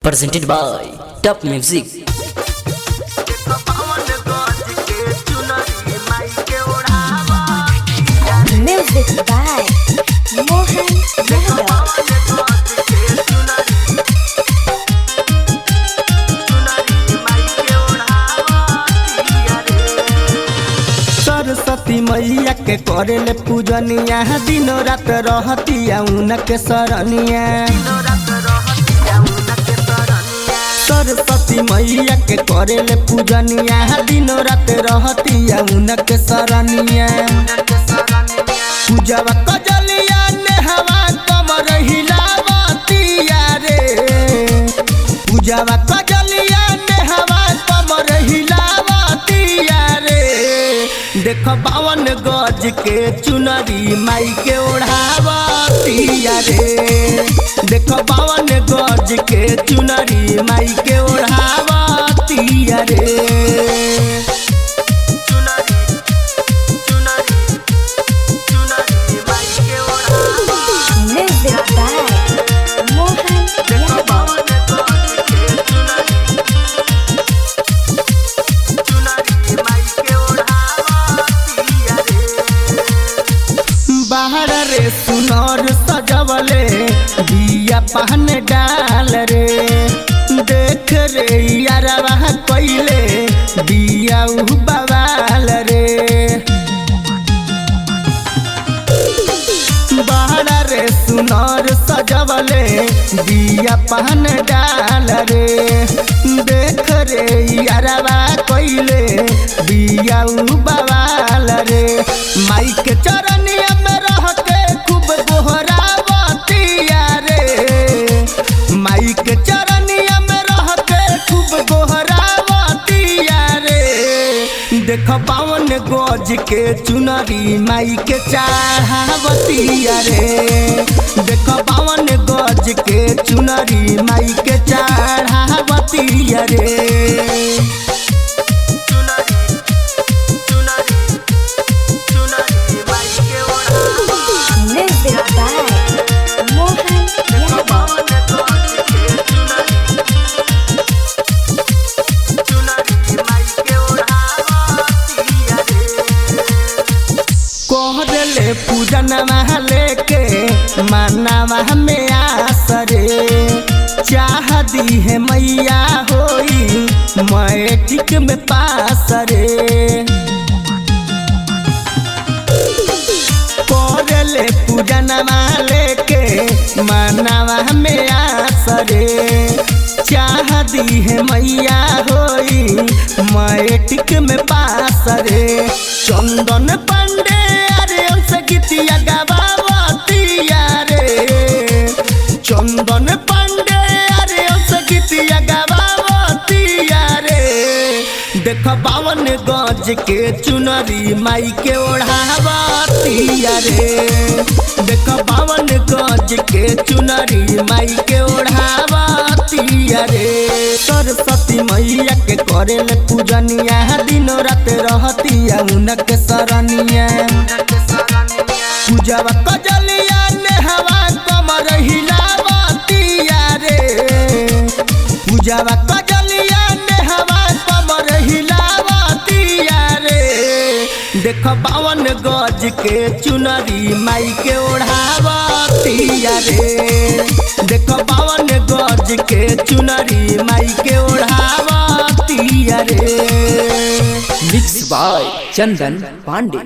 presented by Top Music. Music by Mohan Yadav. Saraswati मैया के करेले पूजनिया दिनों रात रहतिया उनके सरनिया। सरस्वती मैया के करेले पूजनिया दिनों रात रहतिया उनके सरनिया। पूजवा कजलिया नेहवा कमर हिलावतिया रे। पूजवा कजलिया नेहवा कमर हिलावतिया रे। देख बावन गज के चुनरी माई के ओढ़ावतिया रे। देख बावन गज के चुनरी माई के ओढ़ावतिया रे। Music by Mohan Yadav. बाहर रे सुनर सजवले दिया पहन डाल रे। देख रे यारवा कइले दिया उ बवाल रे। बाहर रे सुनर सजवले दिया पहन डाल रे। देख रे यारवा कइले दिया उ बवाल रे। माई के चरनिया में रह के खूब गोहरावतिया रे। माई के चरनिया में रह के खूब गोहरावतिया रे। देख पावन गज के चुनरी माई के चढ़ावतिया रे। देख पावन गज के चुनरी माई के चढ़ावतिया रे। Music by Mohan Yadav. कोहरले पूजन महले के मानवा में आसरे। चाह दी है मैया होई मैट्रिक में पास रे। कोहरले पूजन महले के मानवा में आसरे। चाह दी है मैया होई मैट्रिक में पास रे। चंदन पांडे अरे उनसे गीतिया गवावतिया रे। चंदन पांडे अरे उनसे गीतिया गवावतिया रे। देख बावन गज के चुनरी माई के ओढ़ावतिया रे। देख बावन गज के चुनरी माई के ओढ़ावतिया रे। सरस्वती मैया के करेले पूजनिया दिनों रात रहतिया उनके सरनिया। पूजवा कजलिया नेहवा कमर हिलावतिया रे। पूजवा कजलिया नेहवा कमर हिलावतिया रे। देख बावन गज के चुनरी माई के ओढ़ावतिया रे। देख बावन गज के चुनरी माई के ओढ़ावतिया रे। Mixed by Chandan Pandey.